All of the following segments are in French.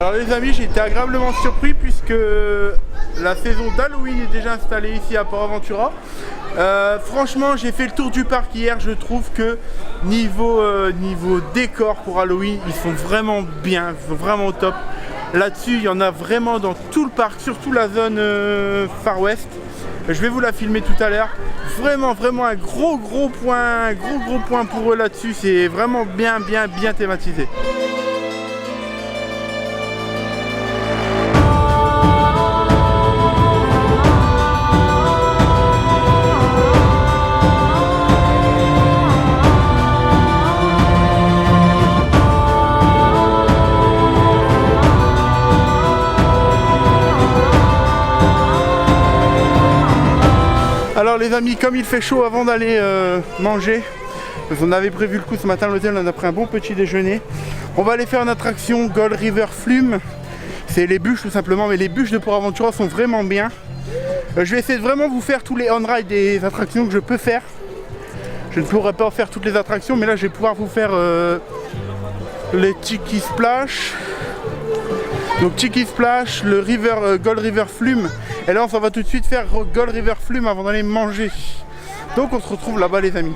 Alors les amis, j'ai été agréablement surpris puisque la saison d'Halloween est déjà installée ici à Port Aventura. Franchement, j'ai fait le tour du parc hier. Je trouve que niveau décor pour Halloween, ils sont vraiment bien, ils sont vraiment au top. Là-dessus, il y en a vraiment dans tout le parc, surtout la zone Far West. Je vais vous la filmer tout à l'heure. Vraiment un gros point pour eux là-dessus. C'est vraiment bien thématisé. Alors les amis, comme il fait chaud avant d'aller manger, parce qu'on avait prévu le coup ce matin à l'hôtel, on a pris un bon petit déjeuner. On va aller faire une attraction Gold River Flume. C'est les bûches tout simplement, mais les bûches de Port Aventura sont vraiment bien. Je vais essayer de vraiment vous faire tous les on-ride des attractions que je peux faire. Je ne pourrai pas faire toutes les attractions, mais là je vais pouvoir vous faire les Tiki Splash. Donc Tiki Splash, le Gold River Flume. Et là on s'en va tout de suite faire Gold River Flume avant d'aller manger. Donc on se retrouve là-bas les amis.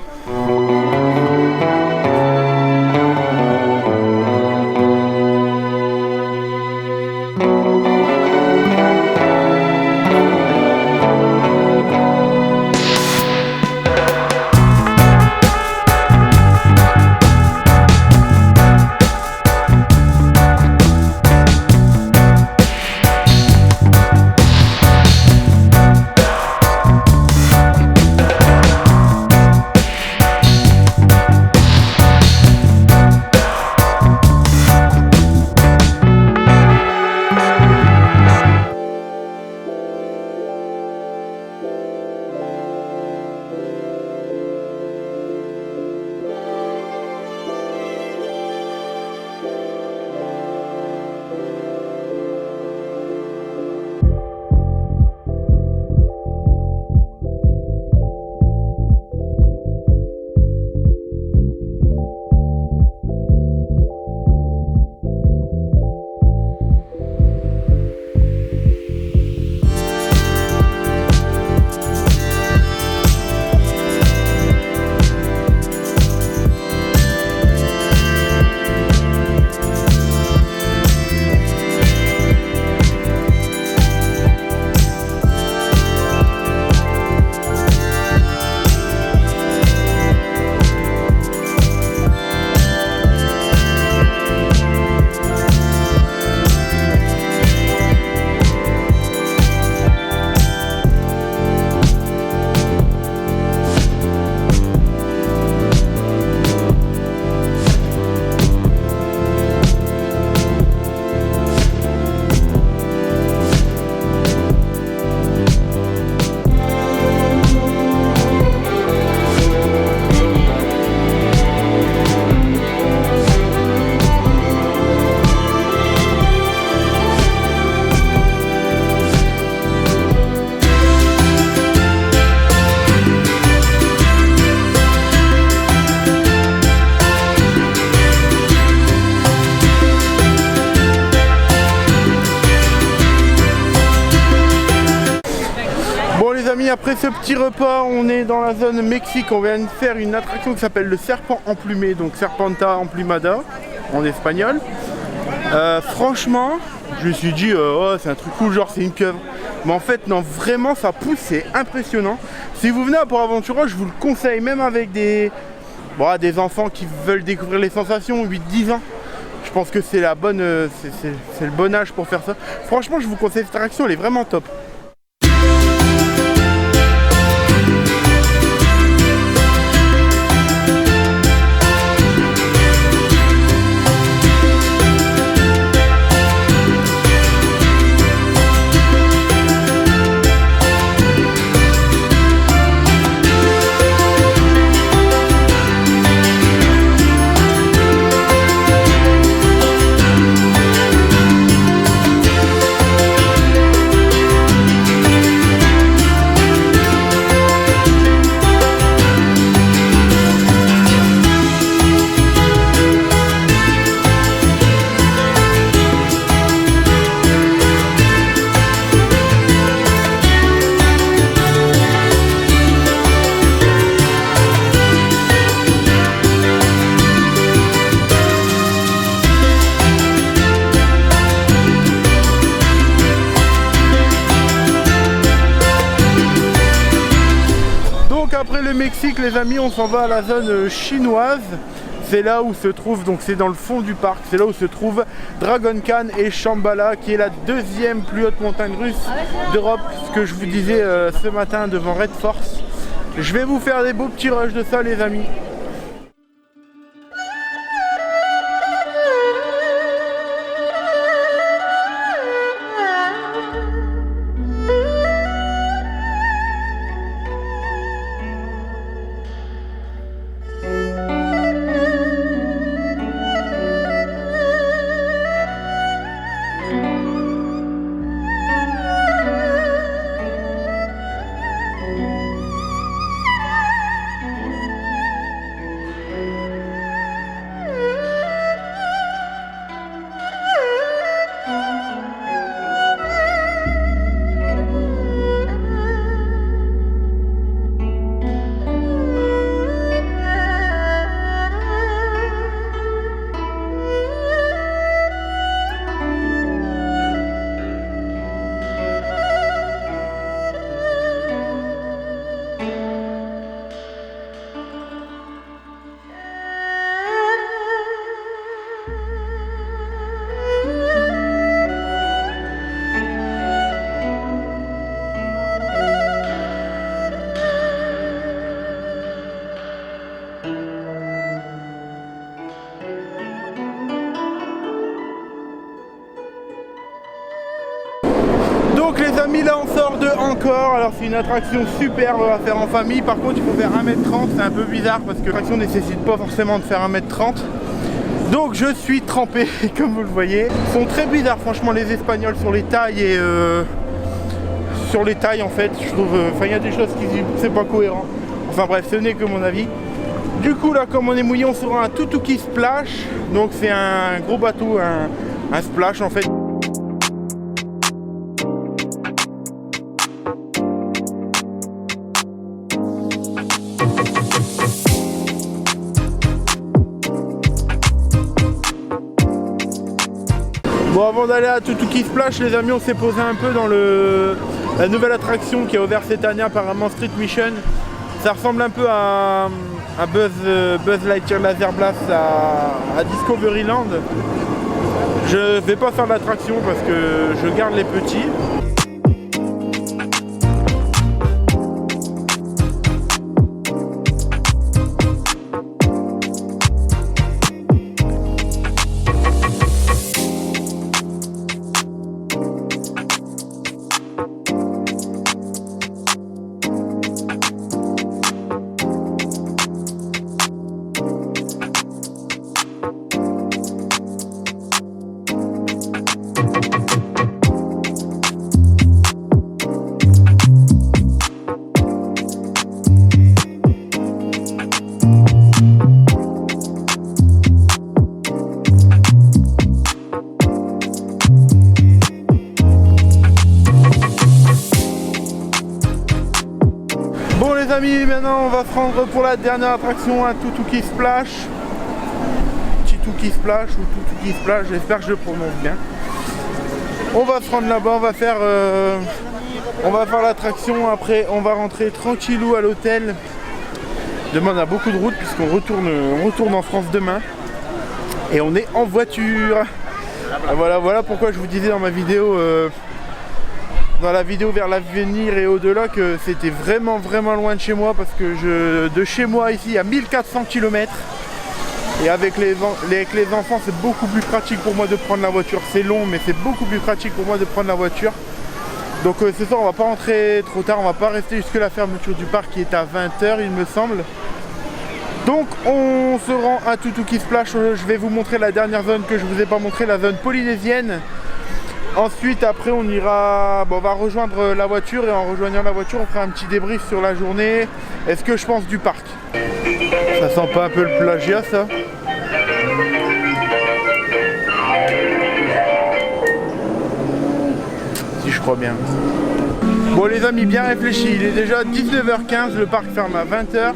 Après ce petit repas, on est dans la zone Mexique. On vient de faire une attraction qui s'appelle le serpent emplumé, donc Serpenta Emplumada en espagnol. Franchement, je me suis dit oh, c'est un truc cool, genre c'est une pieuvre. Mais en fait non, vraiment ça pousse, c'est impressionnant. Si vous venez à Port Aventura, je vous le conseille, même avec des enfants qui veulent découvrir les sensations, 8-10 ans. Je pense que c'est la bonne, c'est le bon âge pour faire ça. Franchement, je vous conseille cette attraction, elle est vraiment top. le Mexique les amis, on s'en va à la zone chinoise. C'est là où se trouve, donc c'est dans le fond du parc, c'est là où se trouve Dragon Khan et Shambhala, qui est la deuxième plus haute montagne russe d'Europe, ce que je vous disais ce matin devant Red Force. Je vais vous faire des beaux petits rushs de ça les amis. Donc les amis, là on sort de Angkor. Alors c'est une attraction superbe à faire en famille. Par contre il faut faire 1m30, c'est un peu bizarre parce que l'attraction ne nécessite pas forcément de faire 1m30. Donc je suis trempé comme vous le voyez. Ils sont très bizarres franchement les Espagnols sur les tailles et sur les tailles en fait. Je trouve, enfin il y a des choses qui c'est pas cohérent. Enfin bref, ce n'est que mon avis. Du coup là comme on est mouillé on sera un Tutuki Splash. Donc c'est un gros bateau, un splash en fait. Bon, avant d'aller à Tutuki Splash, les amis, on s'est posé un peu dans la nouvelle attraction qui a ouvert cette année, apparemment Street Mission. Ça ressemble un peu à Buzz Lightyear Laser Blast à Discoveryland. Je vais pas faire l'attraction parce que je garde les petits. Bon les amis, maintenant on va se rendre pour la dernière attraction, un Tutuki Splash. Tutuki Splash ou Tutuki Splash, j'espère que je le prononce bien. On va se rendre là-bas, on va faire l'attraction, après on va rentrer tranquillou à l'hôtel. Demain on a beaucoup de route puisqu'on retourne en France demain. Et on est en voiture. Voilà pourquoi je vous disais dans ma vidéo... dans la vidéo vers l'avenir et au-delà que c'était vraiment loin de chez moi parce que de chez moi ici à 1400 km et avec les enfants c'est beaucoup plus pratique pour moi de prendre la voiture. C'est long mais c'est beaucoup plus pratique pour moi de prendre la voiture. Donc ce soir on va pas rentrer trop tard, on va pas rester jusque la fermeture du parc qui est à 20 h il me semble. Donc on se rend à Tutuki Splash, je vais vous montrer la dernière zone que je vous ai pas montré, la zone polynésienne. Ensuite après on ira, on va rejoindre la voiture et en rejoignant la voiture on fera un petit débrief sur la journée et ce que je pense du parc. Ça sent pas un peu le plagiat ça? Si je crois bien. Bon les amis, bien réfléchi, il est déjà 19 h 15, le parc ferme à 20 h.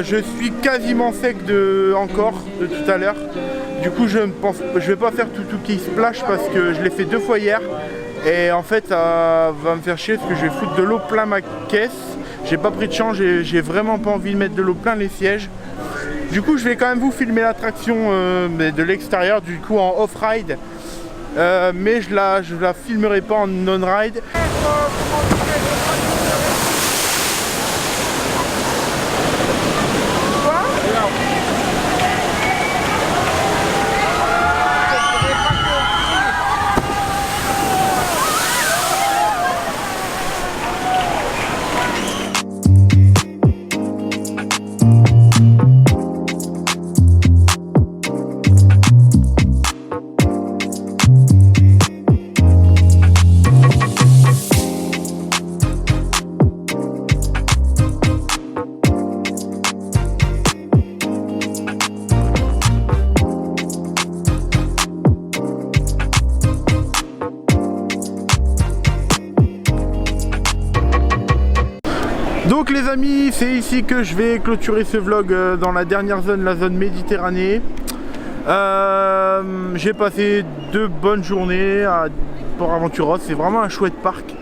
Je suis quasiment sec encore de tout à l'heure. Du coup je vais pas faire Tutuki Splash parce que je l'ai fait 2 fois hier. Et en fait ça va me faire chier parce que je vais foutre de l'eau plein ma caisse. J'ai pas pris de change et j'ai vraiment pas envie de mettre de l'eau plein les sièges. Du coup je vais quand même vous filmer l'attraction de l'extérieur, du coup en off-ride. Mais je la filmerai pas en non-ride. Donc les amis, c'est ici que je vais clôturer ce vlog dans la dernière zone, la zone Méditerranée. J'ai passé 2 bonnes journées à Port Aventura, c'est vraiment un chouette parc.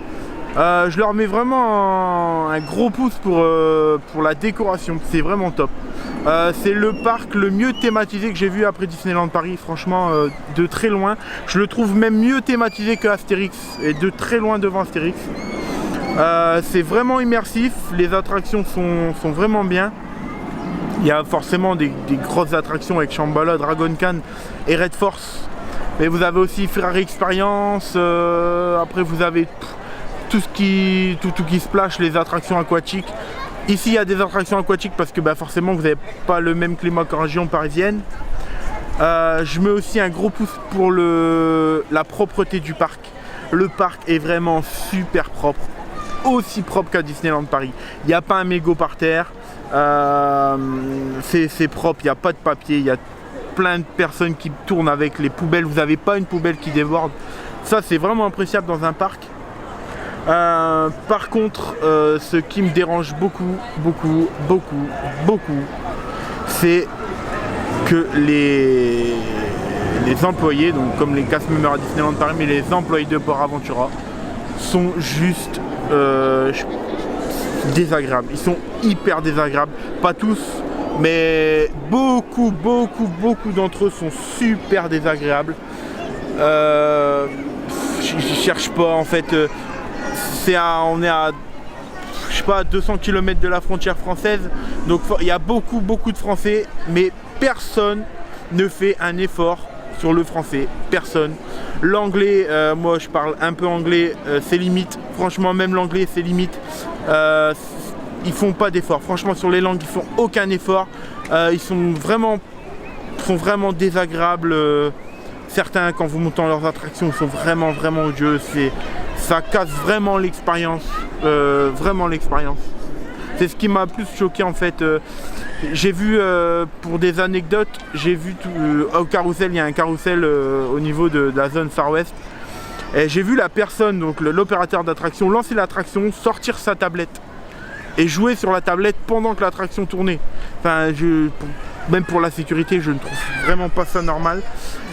Je leur mets vraiment un gros pouce pour la décoration, c'est vraiment top. C'est le parc le mieux thématisé que j'ai vu après Disneyland Paris, franchement de très loin. Je le trouve même mieux thématisé que Astérix et de très loin devant Astérix. C'est vraiment immersif, les attractions sont vraiment bien. Il y a forcément des grosses attractions avec Shambhala, Dragon Khan et Red Force. Mais vous avez aussi Ferrari Experience, après vous avez tout qui splash, les attractions aquatiques. Ici il y a des attractions aquatiques parce que forcément vous n'avez pas le même climat qu'en région parisienne. Je mets aussi un gros pouce pour la propreté du parc. Le parc est vraiment super propre. Aussi propre qu'à Disneyland Paris. Il n'y a pas un mégot par terre, c'est propre, il n'y a pas de papier, il y a plein de personnes qui tournent avec les poubelles, vous n'avez pas une poubelle qui déborde. Ça c'est vraiment appréciable dans un parc. Par contre, ce qui me dérange beaucoup, c'est que les employés, donc comme les cast members à Disneyland Paris, mais les employés de Port Aventura sont juste désagréables. Ils sont hyper désagréables, pas tous, mais beaucoup d'entre eux sont super désagréables. Je cherche pas en fait. On est à je sais pas 200 km de la frontière française, donc il y a beaucoup de Français, mais personne ne fait un effort sur le français, personne. L'anglais, moi je parle un peu anglais, c'est limite. Franchement, même l'anglais, c'est limite. Ils font pas d'efforts. Franchement, sur les langues, ils font aucun effort. Ils sont vraiment désagréables. Certains, quand vous montez dans leurs attractions, sont vraiment odieux. Ça casse vraiment l'expérience. Vraiment l'expérience. C'est ce qui m'a plus choqué en fait. J'ai vu, pour des anecdotes, j'ai vu au carrousel, il y a un carrousel au niveau de la zone Far West. Et j'ai vu la personne, donc l'opérateur d'attraction, lancer l'attraction, sortir sa tablette et jouer sur la tablette pendant que l'attraction tournait. Enfin, même pour la sécurité, je ne trouve vraiment pas ça normal.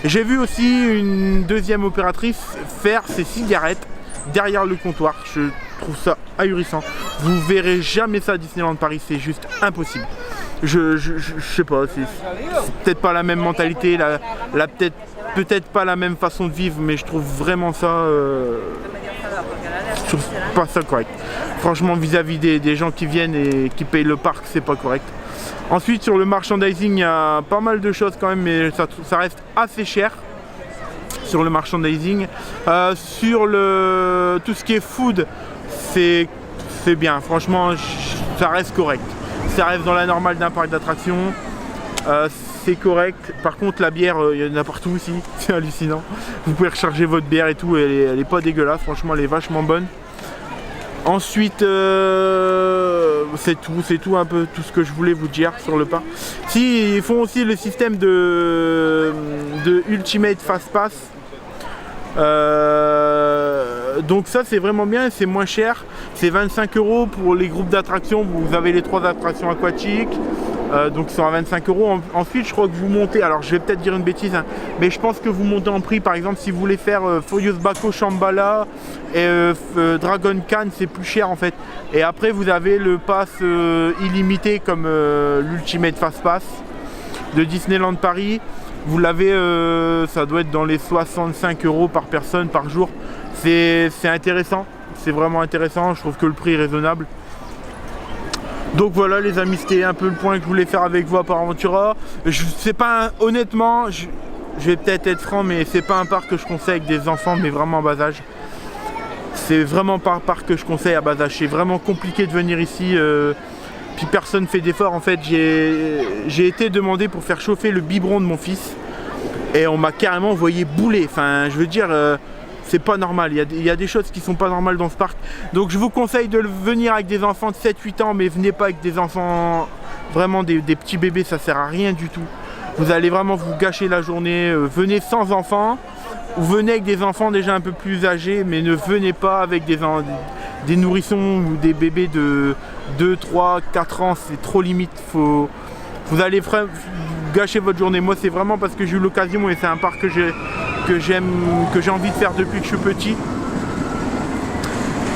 J'ai vu aussi une deuxième opératrice faire ses cigarettes derrière le comptoir. Je trouve ça ahurissant. Vous verrez jamais ça à Disneyland Paris, c'est juste impossible. Je sais pas, c'est peut-être pas la même mentalité, peut-être pas la même façon de vivre, mais je trouve vraiment ça, je trouve pas ça correct. Franchement, vis-à-vis des gens qui viennent et qui payent le parc, c'est pas correct. Ensuite, sur le merchandising, il y a pas mal de choses quand même, mais ça reste assez cher sur le merchandising. Sur tout ce qui est food, c'est bien. Franchement, ça reste correct. Ça reste dans la normale d'un parc d'attractions. C'est correct. Par contre, la bière, il y en a partout aussi. C'est hallucinant. Vous pouvez recharger votre bière et tout. Elle est pas dégueulasse. Franchement, elle est vachement bonne. Ensuite, c'est tout un peu tout ce que je voulais vous dire sur le parc. Si, ils font aussi le système de Ultimate Fast Pass. Donc ça c'est vraiment bien, c'est moins cher, c'est 25 € pour les groupes d'attractions. Vous avez les 3 attractions aquatiques, donc ils sont à 25 €. Ensuite je crois que vous montez, alors je vais peut-être dire une bêtise hein, mais je pense que vous montez en prix. Par exemple si vous voulez faire Furious Baco Shambhala et Dragon Khan, c'est plus cher en fait. Et après vous avez le pass illimité comme l'Ultimate Fast Pass de Disneyland Paris. Vous l'avez, ça doit être dans les 65 € par personne par jour. C'est intéressant, c'est vraiment intéressant, je trouve que le prix est raisonnable. Donc voilà les amis, c'était un peu le point que je voulais faire avec vous à Port Aventura. C'est pas honnêtement, je vais peut-être être franc, mais c'est pas un parc que je conseille avec des enfants, mais vraiment en bas âge. C'est vraiment pas un parc que je conseille à bas âge. C'est vraiment compliqué de venir ici. Puis personne fait d'effort. En fait, j'ai été demandé pour faire chauffer le biberon de mon fils et on m'a carrément envoyé bouler. Enfin, je veux dire. C'est pas normal, il y a des choses qui sont pas normales dans ce parc. Donc je vous conseille de venir avec des enfants de 7-8 ans, mais venez pas avec des enfants, vraiment des petits bébés, ça sert à rien du tout. Vous allez vraiment vous gâcher la journée. Venez sans enfants, ou venez avec des enfants déjà un peu plus âgés, mais ne venez pas avec des nourrissons ou des bébés de 2, 3, 4 ans, c'est trop limite. Vous allez gâcher votre journée. Moi c'est vraiment parce que j'ai eu l'occasion et c'est un parc que j'ai envie de faire depuis que je suis petit.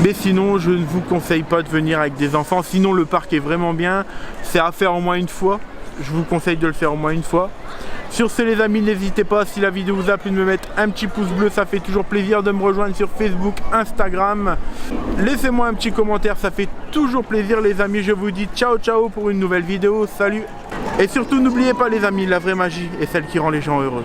Mais sinon je ne vous conseille pas de venir avec des enfants. Sinon le parc est vraiment bien, c'est à faire au moins une fois. Je vous conseille de le faire au moins une fois. Sur ce les amis, n'hésitez pas, si la vidéo vous a plu, de me mettre un petit pouce bleu, ça fait toujours plaisir. De me rejoindre sur Facebook, Instagram. Laissez-moi un petit commentaire, ça fait toujours plaisir les amis. Je vous dis ciao ciao pour une nouvelle vidéo, salut. Et surtout n'oubliez pas les amis, la vraie magie est celle qui rend les gens heureux.